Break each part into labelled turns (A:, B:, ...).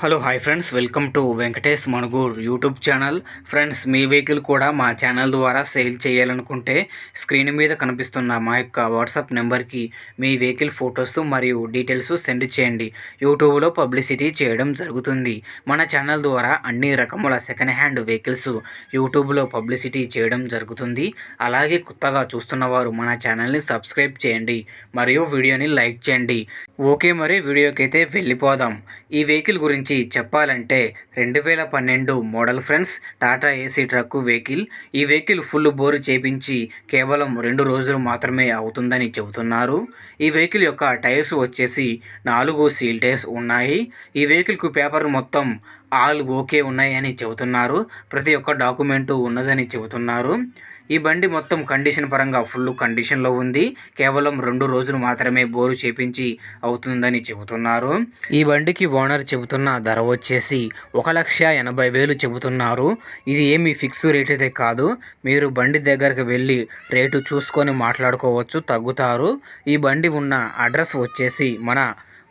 A: Hello hi friends, welcome to Venkatesh Manugur YouTube channel. Friends, me vehicle కూడా మా channel ద్వారా sale చేయాలనుకుంటే స్క్రీన్ మీద కనిపిస్తున్న మా యొక్క వాట్సాప్ నెంబర్కి మీ వెహికల్ ఫొటోస్ మరియు డీటెయిల్స్ సెండ్ చేయండి. యూట్యూబ్లో పబ్లిసిటీ చేయడం జరుగుతుంది. మన ఛానల్ ద్వారా అన్ని రకముల సెకండ్ హ్యాండ్ వెహికల్స్ యూట్యూబ్లో పబ్లిసిటీ చేయడం జరుగుతుంది. అలాగే కొత్తగా చూస్తున్న వారు మన ఛానల్ని సబ్స్క్రైబ్ చేయండి మరియు వీడియోని లైక్ చేయండి. ఓకే, మరి వీడియోకి అయితే వెళ్ళిపోదాం. ఈ వెహికల్ గురించి చెప్పాలంటే 2012 model friends, Tata AC truck vehicle. ఈ వెహికల్ ఫుల్ బోరు చేపించి కేవలం 2 రోజులు మాత్రమే అవుతుందని చెబుతున్నారు. ఈ వెహికల్ యొక్క టైర్స్ వచ్చేసి 4 సీల్ టైర్స్ ఉన్నాయి. ఈ వెహికల్కు పేపర్ మొత్తం ఆల్ ఓకే ఉన్నాయని చెబుతున్నారు. ప్రతి ఒక్క డాక్యుమెంటు ఉన్నదని చెబుతున్నారు. ఈ బండి మొత్తం కండిషన్ పరంగా ఫుల్ కండిషన్లో ఉంది. కేవలం 2 రోజులు మాత్రమే బోరు చేపించి అవుతుందని చెబుతున్నారు. ఈ బండికి ఓనర్ చెబుతున్న ధర వచ్చేసి 1,80,000 చెబుతున్నారు. ఇది ఏమి ఫిక్స్ రేట్ అయితే కాదు. మీరు బండి దగ్గరకు వెళ్ళి రేటు చూసుకొని మాట్లాడుకోవచ్చు, తగ్గుతారు. ఈ బండి ఉన్న అడ్రస్ వచ్చేసి మన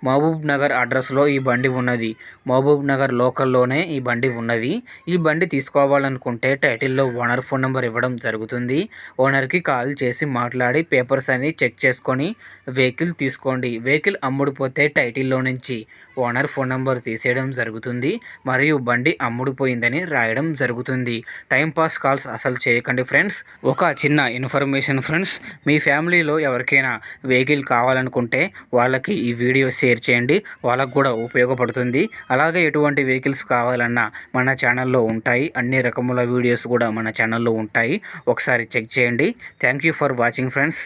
A: మహబూబ్ నగర్ అడ్రస్లో ఈ బండి ఉన్నది. మహబూబ్ నగర్ లోకల్లోనే ఈ బండి ఉన్నది. ఈ బండి తీసుకోవాలనుకుంటే టైటిల్లో ఓనర్ ఫోన్ నెంబర్ ఇవ్వడం జరుగుతుంది. ఓనర్కి కాల్ చేసి మాట్లాడి పేపర్స్ అన్ని చెక్ చేసుకొని వెహికల్ తీసుకోండి. వెహికల్ అమ్ముడిపోతే టైటిల్లో నుంచి ఓనర్ ఫోన్ నెంబర్ తీసేయడం జరుగుతుంది మరియు బండి అమ్ముడిపోయిందని రాయడం జరుగుతుంది. టైంపాస్ కాల్స్ అసలు చేయకండి ఫ్రెండ్స్. ఒక చిన్న ఇన్ఫర్మేషన్ ఫ్రెండ్స్, మీ ఫ్యామిలీలో ఎవరికైనా వెహికల్ కావాలనుకుంటే వాళ్ళకి ఈ వీడియో షేర్ చేయండి. వాళ్ళకు కూడా ఉపయోగపడుతుంది. అలాగే ఎటువంటి వెహికల్స్ కావాలన్నా మన ఛానల్లో ఉంటాయి. అన్ని రకముల వీడియోస్ కూడా మన ఛానల్లో ఉంటాయి. ఒకసారి చెక్ చేయండి. Thank you for watching friends.